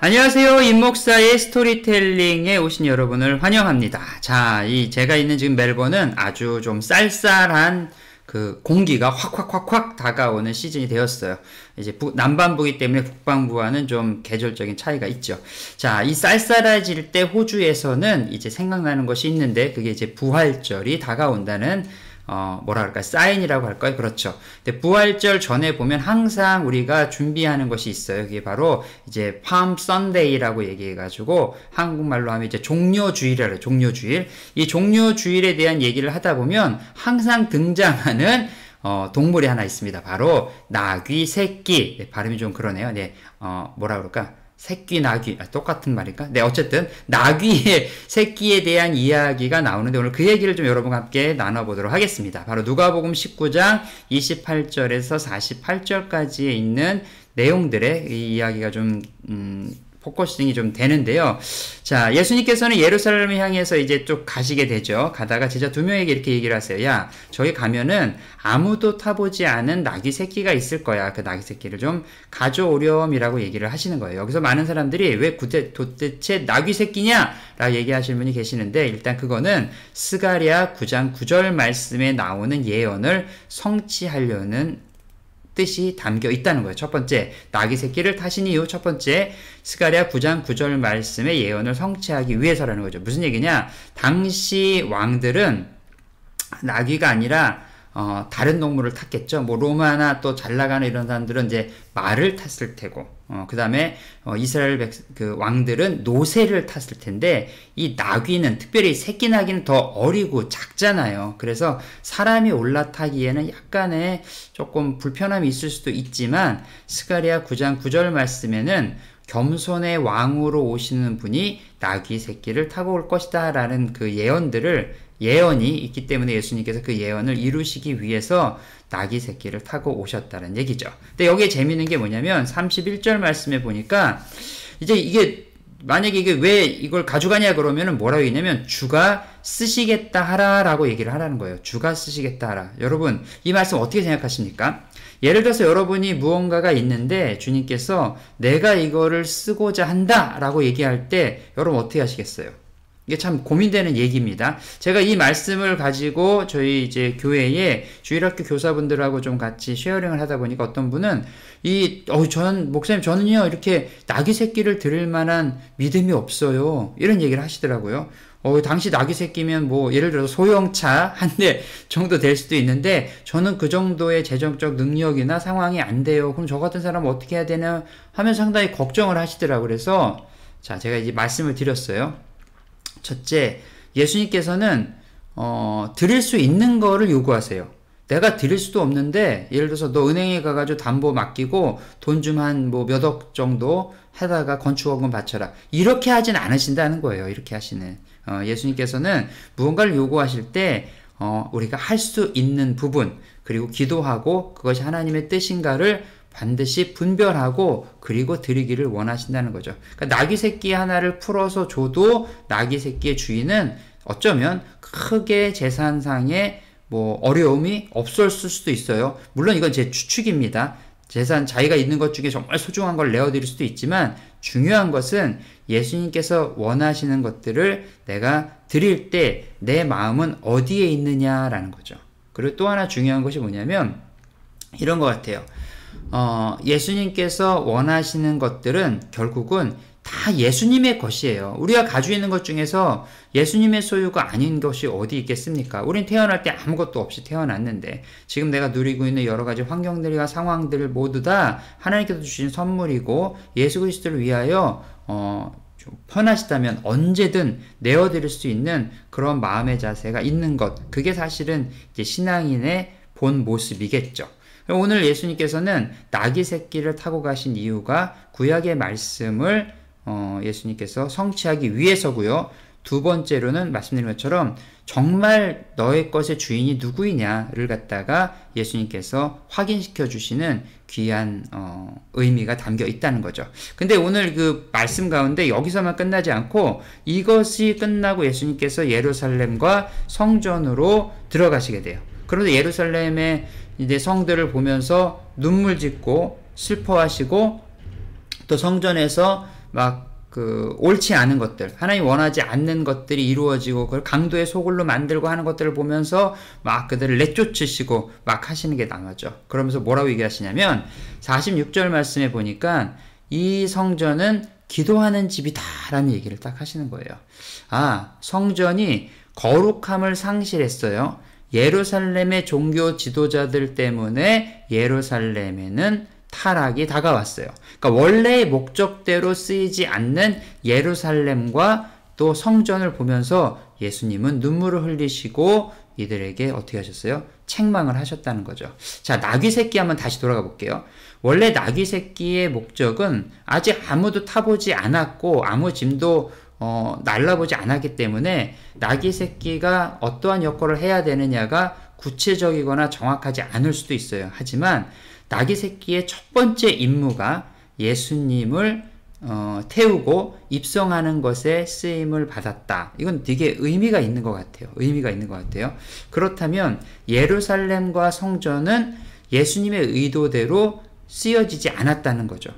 안녕하세요. 임목사의 스토리텔링에 오신 여러분을 환영합니다. 자, 제가 있는 지금 멜번은 아주 좀 쌀쌀한 그 공기가 확 다가오는 시즌이 되었어요. 이제 남반부이기 때문에 북반부와는 좀 계절적인 차이가 있죠. 자, 이 쌀쌀해질 때 호주에서는 이제 생각나는 것이 있는데 그게 이제 부활절이 다가온다는 뭐라 그럴까, 사인이라고 할까요? 그렇죠. 근데 부활절 전에 보면 항상 우리가 준비하는 것이 있어요. 그게 바로 이제 팜 선데이라고 얘기해가지고 한국말로 하면 이제 종료주일이라고, 종료주일. 이 종료주일에 대한 얘기를 하다 보면 항상 등장하는 동물이 하나 있습니다. 바로 나귀 새끼. 네, 발음이 좀 그러네요. 네, 뭐라 그럴까? 새끼, 나귀, 똑같은 말일까? 네, 어쨌든, 나귀의 새끼에 대한 이야기가 나오는데 오늘 그 얘기를 좀 여러분과 함께 나눠보도록 하겠습니다. 바로 누가복음 19장 28절에서 48절까지에 있는 내용들의 이 이야기가 좀, 포커싱이 좀 되는데요. 자, 예수님께서는 예루살렘을 향해서 이제 쭉 가시게 되죠. 가다가 제자 두 명에게 이렇게 얘기를 하세요. 야, 저기 가면은 아무도 타보지 않은 나귀 새끼가 있을 거야. 그 나귀 새끼를 좀 가져오렴이라고 얘기를 하시는 거예요. 여기서 많은 사람들이 왜 도대체 나귀 새끼냐? 라고 얘기하시는 분이 계시는데, 일단 그거는 스가랴 9장 9절 말씀에 나오는 예언을 성취하려는 뜻이 담겨 있다는 거예요. 첫 번째, 나귀 새끼를 타신 이유. 첫 번째, 스가랴 9장 9절 말씀의 예언을 성취하기 위해서라는 거죠. 무슨 얘기냐? 당시 왕들은 나귀가 아니라 다른 동물을 탔겠죠. 뭐 로마나 또 잘 나가는 이런 사람들은 이제 말을 탔을 테고, 그 다음에 이스라엘 그 왕들은 노새를 탔을 텐데, 이 나귀는, 특별히 새끼 나귀는 더 어리고 작잖아요. 그래서 사람이 올라타기에는 약간의 조금 불편함이 있을 수도 있지만, 스가랴 9장 9절 말씀에는 겸손의 왕으로 오시는 분이 나귀 새끼를 타고 올 것이다 라는 그 예언이 있기 때문에 예수님께서 그 예언을 이루시기 위해서 나귀 새끼를 타고 오셨다는 얘기죠. 근데 여기에 재미있는 게 뭐냐면 31절 말씀에 보니까 이제 이게 만약에 이게 왜 이걸 가져가냐 그러면은 뭐라고 했냐면 주가 쓰시겠다 하라라고 얘기를 하라는 거예요. 주가 쓰시겠다 하라. 여러분, 이 말씀 어떻게 생각하십니까? 예를 들어서 여러분이 무언가가 있는데 주님께서 내가 이거를 쓰고자 한다 라고 얘기할 때 여러분 어떻게 하시겠어요? 이게 참 고민되는 얘기입니다. 제가 이 말씀을 가지고 저희 이제 교회에 주일학교 교사분들하고 좀 같이 쉐어링을 하다 보니까 어떤 분은 목사님, 저는요, 이렇게 나귀 새끼를 들을 만한 믿음이 없어요. 이런 얘기를 하시더라고요. 당시 나귀 새끼면 뭐, 예를 들어서 소형차 한 대 정도 될 수도 있는데, 저는 그 정도의 재정적 능력이나 상황이 안 돼요. 그럼 저 같은 사람은 어떻게 해야 되나 하면서 상당히 걱정을 하시더라고요. 그래서, 자, 제가 이제 말씀을 드렸어요. 첫째, 예수님께서는 드릴 수 있는 거를 요구하세요. 내가 드릴 수도 없는데, 예를 들어서 너 은행에 가가지고 담보 맡기고 돈 좀 한 뭐 몇 억 정도 해다가 건축원금 바쳐라. 이렇게 하진 않으신다는 거예요. 이렇게 하시는. 예수님께서는 무언가를 요구하실 때 우리가 할 수 있는 부분, 그리고 기도하고 그것이 하나님의 뜻인가를 반드시 분별하고 그리고 드리기를 원하신다는 거죠. 그러니까 나귀 새끼 하나를 풀어서 줘도 나귀 새끼의 주인은 어쩌면 크게 재산상의 뭐 어려움이 없었을 수도 있어요. 물론 이건 제 추측입니다. 재산, 자기가 있는 것 중에 정말 소중한 걸 내어드릴 수도 있지만 중요한 것은 예수님께서 원하시는 것들을 내가 드릴 때 내 마음은 어디에 있느냐라는 거죠. 그리고 또 하나 중요한 것이 뭐냐면 이런 것 같아요. 예수님께서 원하시는 것들은 결국은 다 예수님의 것이에요. 우리가 가지고 있는 것 중에서 예수님의 소유가 아닌 것이 어디 있겠습니까? 우린 태어날 때 아무것도 없이 태어났는데 지금 내가 누리고 있는 여러 가지 환경들과 상황들 모두 다 하나님께서 주신 선물이고 예수 그리스도를 위하여 좀 편하시다면 언제든 내어드릴 수 있는 그런 마음의 자세가 있는 것, 그게 사실은 이제 신앙인의 본 모습이겠죠. 오늘 예수님께서는 나귀 새끼를 타고 가신 이유가 구약의 말씀을 예수님께서 성취하기 위해서고요. 두 번째로는 말씀드린 것처럼 정말 너의 것의 주인이 누구이냐를 갖다가 예수님께서 확인시켜 주시는 귀한 의미가 담겨 있다는 거죠. 근데 오늘 그 말씀 가운데 여기서만 끝나지 않고 이것이 끝나고 예수님께서 예루살렘과 성전으로 들어가시게 돼요. 그런데 예루살렘의 이제 성들을 보면서 눈물 짓고 슬퍼하시고 또 성전에서 옳지 않은 것들, 하나님 원하지 않는 것들이 이루어지고 그걸 강도의 소굴로 만들고 하는 것들을 보면서 막 그들을 내쫓으시고 막 하시는 게 나오죠. 그러면서 뭐라고 얘기하시냐면 46절 말씀에 보니까 이 성전은 기도하는 집이다 라는 얘기를 딱 하시는 거예요. 성전이 거룩함을 상실했어요. 예루살렘의 종교 지도자들 때문에 예루살렘에는 타락이 다가왔어요. 그러니까 원래의 목적대로 쓰이지 않는 예루살렘과 또 성전을 보면서 예수님은 눈물을 흘리시고 이들에게 어떻게 하셨어요? 책망을 하셨다는 거죠. 자, 나귀 새끼 한번 다시 돌아가 볼게요. 원래 나귀 새끼의 목적은 아직 아무도 타보지 않았고 아무 짐도 날라보지 않았기 때문에 나귀 새끼가 어떠한 역할을 해야 되느냐가 구체적이거나 정확하지 않을 수도 있어요. 하지만 나귀 새끼의 첫 번째 임무가 예수님을 태우고 입성하는 것에 쓰임을 받았다. 이건 되게 의미가 있는 것 같아요. 그렇다면 예루살렘과 성전은 예수님의 의도대로 쓰여지지 않았다는 거죠.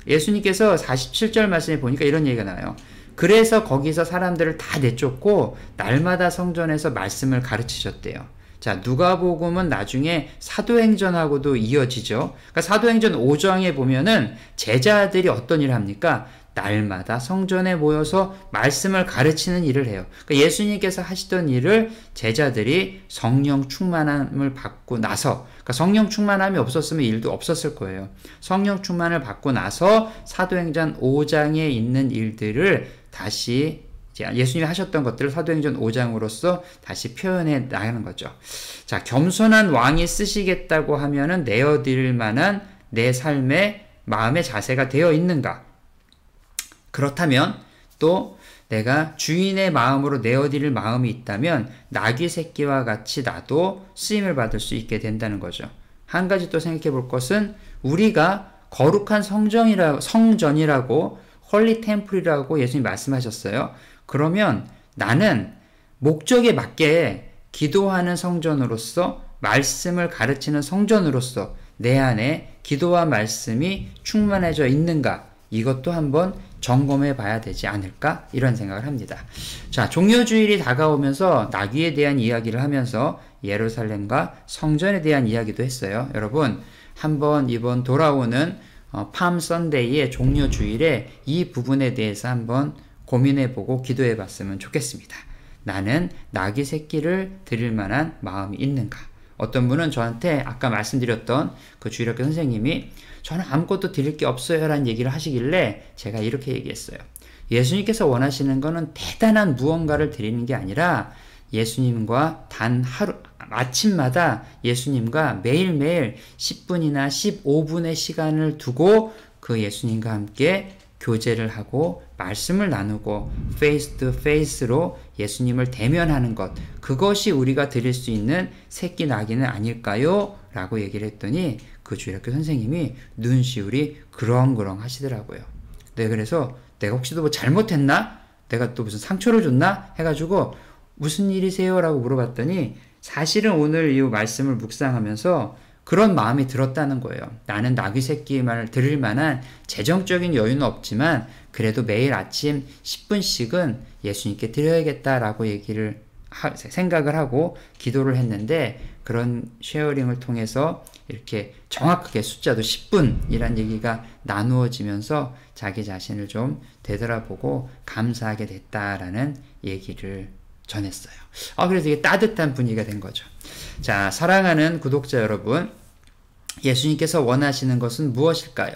예수님께서 47절 말씀에 보니까 이런 얘기가 나와요. 그래서 거기서 사람들을 다 내쫓고 날마다 성전에서 말씀을 가르치셨대요. 자, 누가복음은 나중에 사도행전하고도 이어지죠. 그러니까 사도행전 5장에 보면은 제자들이 어떤 일을 합니까? 날마다 성전에 모여서 말씀을 가르치는 일을 해요. 그러니까 예수님께서 하시던 일을 제자들이 성령 충만함을 받고 나서, 그러니까 성령 충만함이 없었으면 일도 없었을 거예요. 성령 충만을 받고 나서 사도행전 5장에 있는 일들을 다시 예수님이 하셨던 것들을 사도행전 5장으로서 다시 표현해 나가는 거죠. 자, 겸손한 왕이 쓰시겠다고 하면은 내어드릴 만한 내 삶의 마음의 자세가 되어 있는가? 그렇다면 또 내가 주인의 마음으로 내어드릴 마음이 있다면 나귀 새끼와 같이 나도 쓰임을 받을 수 있게 된다는 거죠. 한 가지 또 생각해 볼 것은 우리가 거룩한 성전이라고 홀리 템플이라고 예수님 말씀하셨어요. 그러면 나는 목적에 맞게 기도하는 성전으로서 말씀을 가르치는 성전으로서 내 안에 기도와 말씀이 충만해져 있는가? 이것도 한번 점검해 봐야 되지 않을까? 이런 생각을 합니다. 자, 종려주일이 다가오면서 나귀에 대한 이야기를 하면서 예루살렘과 성전에 대한 이야기도 했어요. 여러분, 한번 이번 돌아오는 팜 선데이의 종려주일에 이 부분에 대해서 한번 고민해보고 기도해봤으면 좋겠습니다. 나는 나귀 새끼를 드릴 만한 마음이 있는가? 어떤 분은 저한테 아까 말씀드렸던 그 주일학교 선생님이 저는 아무것도 드릴 게 없어요 라는 얘기를 하시길래 제가 이렇게 얘기했어요. 예수님께서 원하시는 거는 대단한 무언가를 드리는 게 아니라 예수님과 단 하루, 아침마다 예수님과 매일매일 10분이나 15분의 시간을 두고 그 예수님과 함께 교제를 하고 말씀을 나누고 페이스 투 페이스로 예수님을 대면하는 것, 그것이 우리가 드릴 수 있는 새끼 나귀는 아닐까요? 라고 얘기를 했더니 그 주일학교 선생님이 눈시울이 그렁그렁 하시더라고요. 네, 그래서 내가 혹시 뭐 잘못했나? 내가 또 무슨 상처를 줬나? 해가지고 무슨 일이세요? 라고 물어봤더니 사실은 오늘 이 말씀을 묵상하면서 그런 마음이 들었다는 거예요. 나는 나귀 새끼만을 드릴 만한 재정적인 여유는 없지만 그래도 매일 아침 10분씩은 예수님께 드려야겠다라고 생각을 하고 기도를 했는데 그런 쉐어링을 통해서 이렇게 정확하게 숫자도 10분이란 얘기가 나누어지면서 자기 자신을 좀 되돌아보고 감사하게 됐다라는 얘기를 전했어요. 그래서 되게 따뜻한 분위기가 된 거죠. 자, 사랑하는 구독자 여러분, 예수님께서 원하시는 것은 무엇일까요?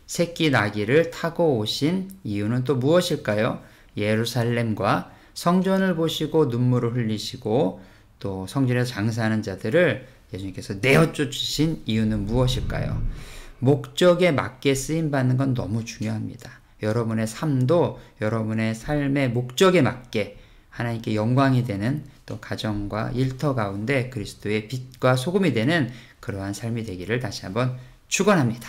새끼 나귀를 타고 오신 이유는 또 무엇일까요? 예루살렘과 성전을 보시고 눈물을 흘리시고 또 성전에서 장사하는 자들을 예수님께서 내어쫓으신 이유는 무엇일까요? 목적에 맞게 쓰임받는 건 너무 중요합니다. 여러분의 삶도 여러분의 삶의 목적에 맞게 하나님께 영광이 되는 또 가정과 일터 가운데 그리스도의 빛과 소금이 되는 그러한 삶이 되기를 다시 한번 축원합니다.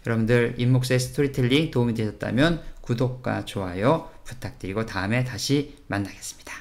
여러분들 임목사의 스토리텔링 도움이 되셨다면 구독과 좋아요 부탁드리고 다음에 다시 만나겠습니다.